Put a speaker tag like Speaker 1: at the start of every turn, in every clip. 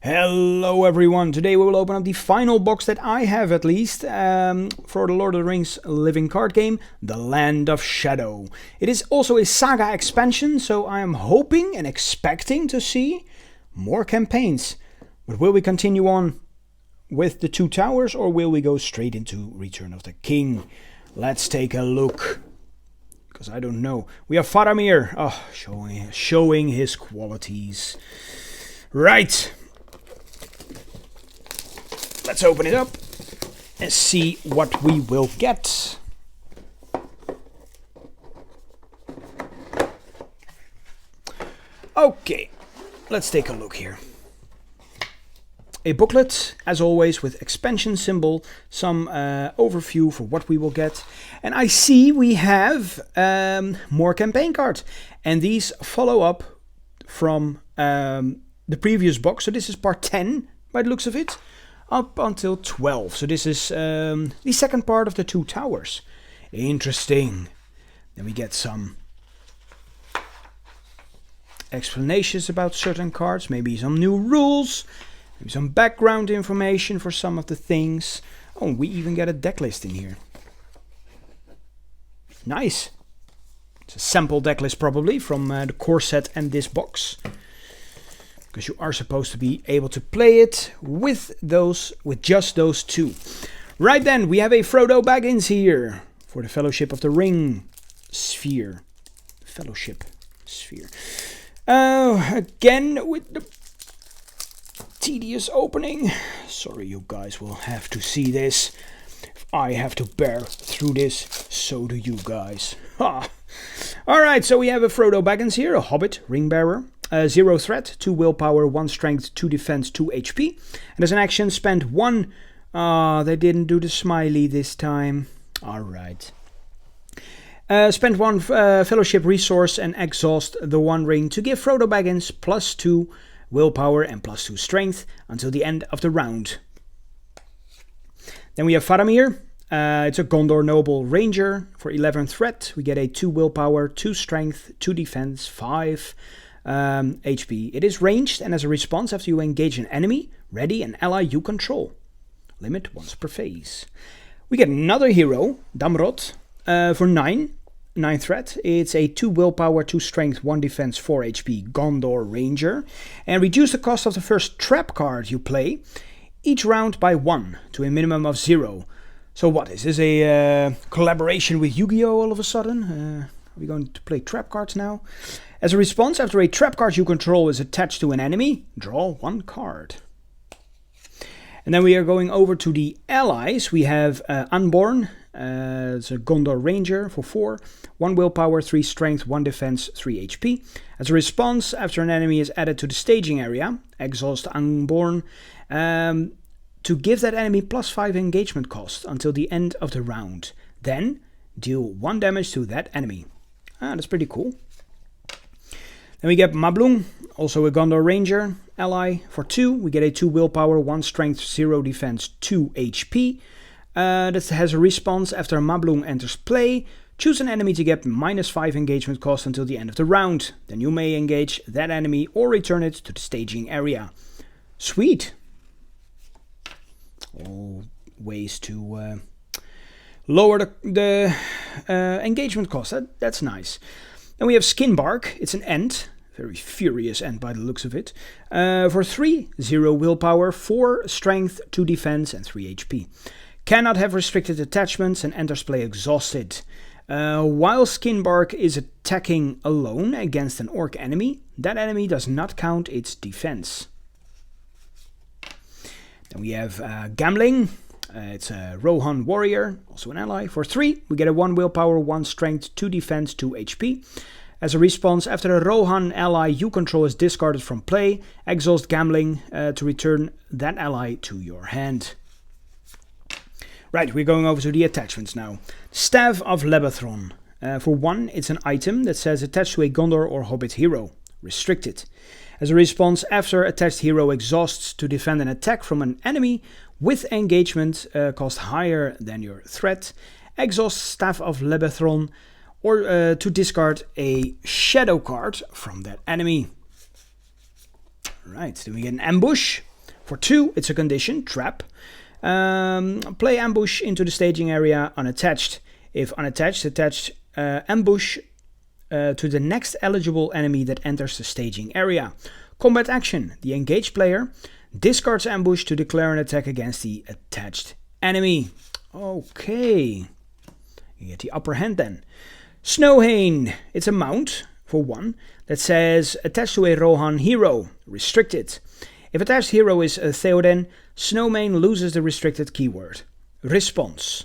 Speaker 1: Hello everyone, today we will open up the final box that I have at least for the Lord of the Rings living card game, The Land of Shadow. It is also a saga expansion, so I am hoping and expecting to see more campaigns. But will we continue on with the Two Towers or will we go straight into Return of the King? Let's take a look, because I don't know. We have Faramir, showing his qualities. Right. Let's open it up and see what we will get. Okay, let's take a look here. A booklet, as always, with expansion symbol, some overview for what we will get. And I see we have more campaign cards. And these follow up from the previous box. So this is part 10, by the looks of it, up until 12. So this is the second part of the Two Towers. Interesting. Then we get some explanations about certain cards, maybe some new rules, maybe some background information for some of the things. Oh, we even get a deck list in here. Nice. It's a sample deck list probably from the core set and this box, because you are supposed to be able to play it with just those two. Right then, we have a Frodo Baggins here for the Fellowship of the Ring Sphere. Fellowship Sphere. Again with the tedious opening. Sorry, you guys will have to see this. If I have to bear through this, so do you guys. Ha! Alright, so we have a Frodo Baggins here, a Hobbit, Ring Bearer. 0 threat, 2 willpower, 1 strength, 2 defense, 2 HP. And as an action, spend 1... they didn't do the smiley this time. Alright. Spend 1 fellowship resource and exhaust the 1 ring to give Frodo Baggins plus 2 willpower and plus 2 strength until the end of the round. Then we have Faramir. It's a Gondor Noble Ranger for 11 threat. We get a 2 willpower, 2 strength, 2 defense, 5 HP. It is ranged, and as a response, after you engage an enemy, ready an ally you control. Limit once per phase. We get another hero, Damrod, for 9 threat. It's a 2 willpower, 2 strength, 1 defense, 4 HP Gondor Ranger. And reduce the cost of the first trap card you play each round by 1 to a minimum of 0. So what, is this a collaboration with Yu-Gi-Oh all of a sudden? Are we going to play trap cards now? As a response, after a trap card you control is attached to an enemy, draw 1 card. And then we are going over to the allies. We have Unborn. It's a Gondor Ranger for 4. 1 willpower, 3 strength, 1 defense, 3 HP. As a response, after an enemy is added to the staging area, exhaust Unborn to give that enemy plus 5 engagement cost until the end of the round. Then deal 1 damage to that enemy. That's pretty cool. Then we get Mablung, also a Gondor Ranger ally for 2. We get a 2 willpower, 1 strength, 0 defense, 2 HP. That has a response after Mablung enters play. Choose an enemy to get minus 5 engagement cost until the end of the round. Then you may engage that enemy or return it to the staging area. Sweet. All ways to lower the engagement cost. That's nice. Then we have Skinbark. It's an Ent. Very furious Ent by the looks of it. For 3, 0 willpower, 4 strength, 2 defense, and 3 HP. Cannot have restricted attachments and enters play exhausted. While Skinbark is attacking alone against an orc enemy, that enemy does not count its defense. Then we have Gambling. It's a Rohan Warrior, also an ally. For 3, we get a 1 willpower, 1 strength, 2 defense, 2 HP. As a response, after a Rohan ally you control is discarded from play, exhaust Gambling to return that ally to your hand. Right, we're going over to the attachments now. Staff of Lebathron. For 1, it's an item that says attached to a Gondor or Hobbit hero. Restricted. As a response, after attached hero exhausts to defend an attack from an enemy with engagement cost higher than your threat, exhaust Staff of Lebathron or to discard a shadow card from that enemy. Right, then we get an ambush. For 2, it's a condition, trap. Play ambush into the staging area unattached. If unattached, attach ambush to the next eligible enemy that enters the staging area. Combat action. The engaged player discards ambush to declare an attack against the attached enemy. Okay. You get the upper hand then. Snowhane. It's a mount, for 1, that says attached to a Rohan hero. Restricted. If attached hero is Theoden, Snowmane loses the restricted keyword. Response.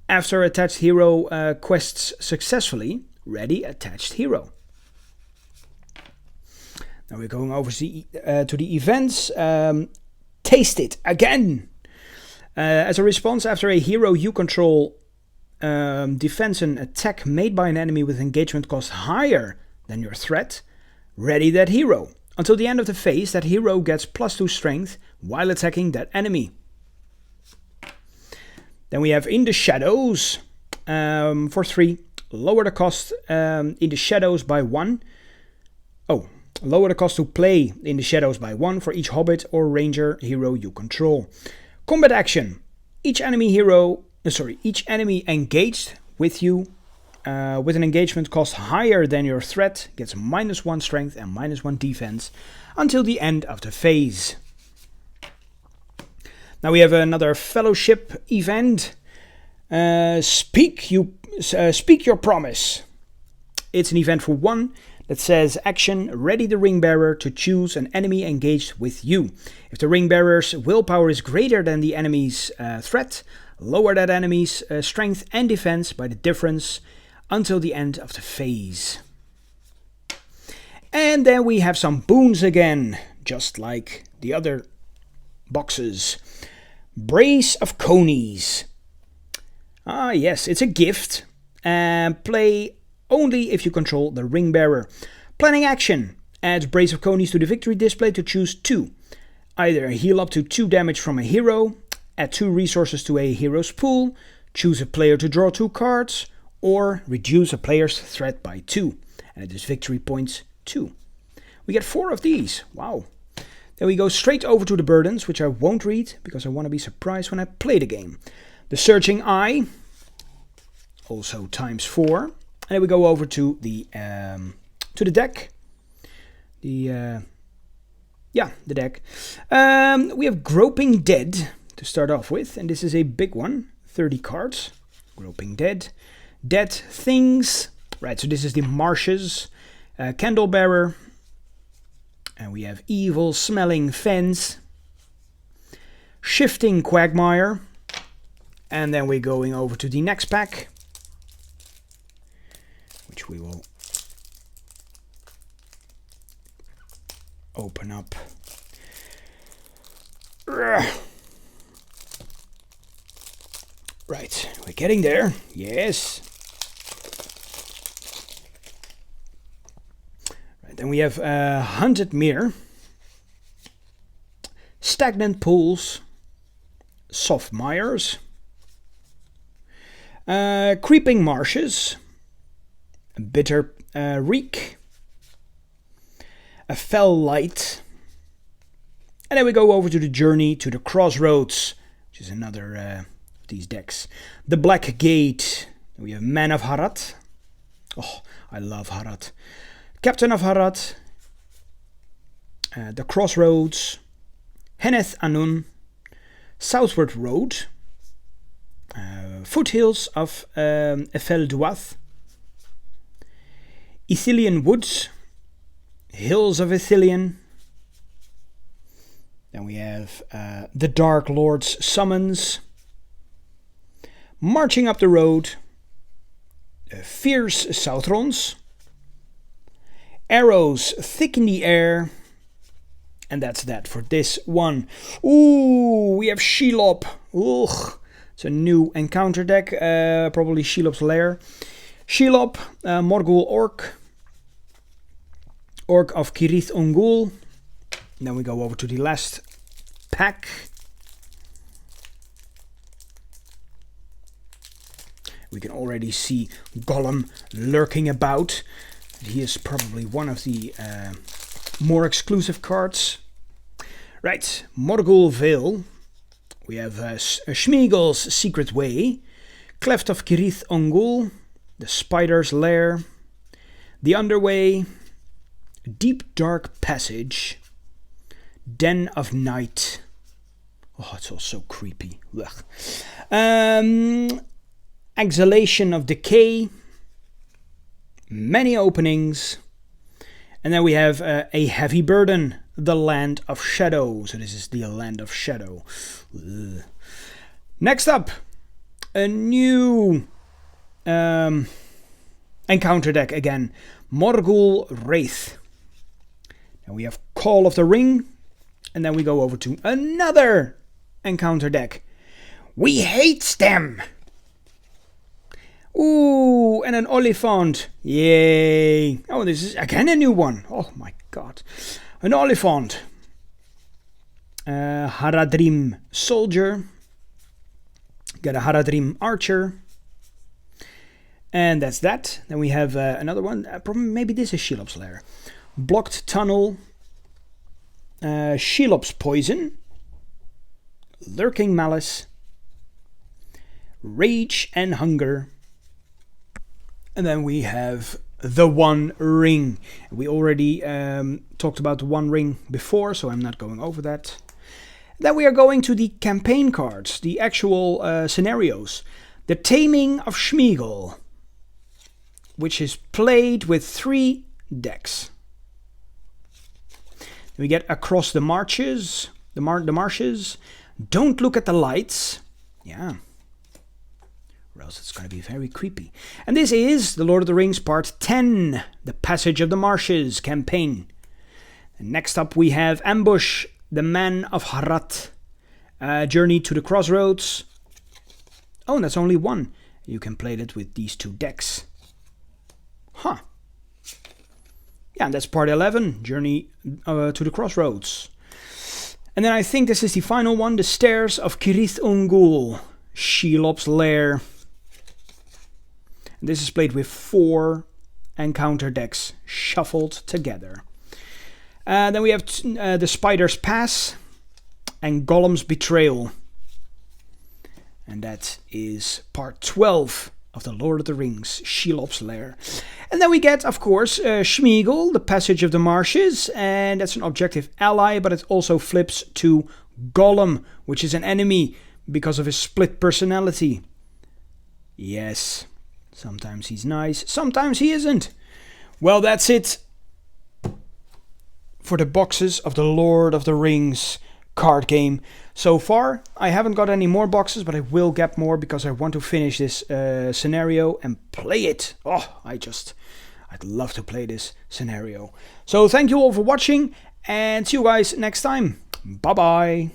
Speaker 1: After attached hero quests successfully, ready attached hero. Now we're going over to the events. Taste it again. As a response, after a hero you control defends an attack made by an enemy with engagement cost higher than your threat, ready that hero. Until the end of the phase, that hero gets +2 strength while attacking that enemy. Then we have In the Shadows for 3. Lower the cost in the shadows by 1. Lower the cost to play In the Shadows by 1 for each Hobbit or Ranger hero you control. Combat action. Each enemy engaged with you with an engagement cost higher than your threat gets -1 strength and -1 defense until the end of the phase. Now we have another fellowship event. Speak your promise. It's an event for 1 that says action, ready the ring bearer to choose an enemy engaged with you. If the ring bearer's willpower is greater than the enemy's threat, lower that enemy's strength and defense by the difference until the end of the phase. And then we have some boons again, just like the other boxes. Brace of Conies. Ah yes, it's a gift. Play only if you control the ring bearer. Planning action. Adds Brace of Conies to the victory display to choose 2. Either heal up to 2 damage from a hero, add 2 resources to a hero's pool, choose a player to draw 2 cards, or reduce a player's threat by 2. And it is victory points 2. We get 4 of these. Wow. Then we go straight over to the burdens, which I won't read because I want to be surprised when I play the game. The Searching Eye, also times 4. And then we go over to the deck. The deck. We have Groping Dead to start off with, and this is a big one, 30 cards. Groping Dead. Dead Things. Right, so this is the Marshes. Candlebearer. And we have Evil Smelling Fence. Shifting Quagmire. And then we're going over to the next pack, which we will open up. Right, we're getting there. Yes. Right, then we have Hunted Mere, Stagnant Pools, Soft Mires, Creeping Marshes, Bitter Reek, A Fell Light, and then we go over to the Journey to the Crossroads, which is another of these decks. The Black Gate, we have Man of Harad. Oh, I love Harad. Captain of Harad, The Crossroads, Henneth Anun, Southward Road, Foothills of Eiffel Duath, Ithilien Woods, Hills of Ithilien. Then we have The Dark Lord's Summons, Marching Up the Road, Fierce Southrons, Arrows Thick in the Air, and that's that for this one. Ooh, we have Shelob. Ugh. It's a new encounter deck, probably Shelob's Lair. Shelob, Morgul Orc, Orc of Kirith Ungol. Then we go over to the last pack. We can already see Gollum lurking about. He is probably one of the more exclusive cards. Right, Morgul Vale. We have Schmiegel's Secret Way, Cleft of Kirith Ungul, The Spider's Lair, The Underway, Deep Dark Passage, Den of Night. Oh, it's all so creepy. Exhalation of Decay, Many Openings, and then we have A Heavy Burden, The Land of Shadow. So this is the Land of Shadow. Ugh. Next up, a new encounter deck again, Morgul Wraith. And we have Call of the Ring, and then we go over to another encounter deck. We Hate Them. Ooh, and an Oliphant. Yay. Oh, this is again a new one. Oh my god. An Oliphant. Haradrim Soldier. Got a Haradrim Archer. And that's that. Then we have another one. Maybe this is Shelob's Lair. Blocked Tunnel. Shelob's Poison. Lurking Malice. Rage and Hunger. And then we have the One Ring. We already talked about the One Ring before, so I'm not going over that. Then we are going to the campaign cards, the actual scenarios. The Taming of Schmiegel, which is played with 3 decks. We get Across the Marches, the Marshes. Don't Look at the Lights. Yeah. Or else it's going to be very creepy. And this is The Lord of the Rings Part 10, The Passage of the Marshes campaign. And next up we have Ambush, The Man of Harat, Journey to the Crossroads. Oh, and that's only one. You can play that with these 2 decks. Huh. Yeah, and that's Part 11, Journey to the Crossroads. And then I think this is the final one, The Stairs of Kirith Ungul, Shelob's Lair. This is played with 4 encounter decks shuffled together. Then we have The Spider's Pass and Gollum's Betrayal. And that is part 12 of The Lord of the Rings, Shelob's Lair. And then we get, of course, Schmiegel, The Passage of the Marshes. And that's an objective ally, but it also flips to Gollum, which is an enemy because of his split personality. Yes. Sometimes he's nice, sometimes he isn't. Well, that's it for the boxes of the Lord of the Rings card game. So far, I haven't got any more boxes, but I will get more because I want to finish this scenario and play it. Oh, I'd love to play this scenario. So thank you all for watching and see you guys next time. Bye-bye.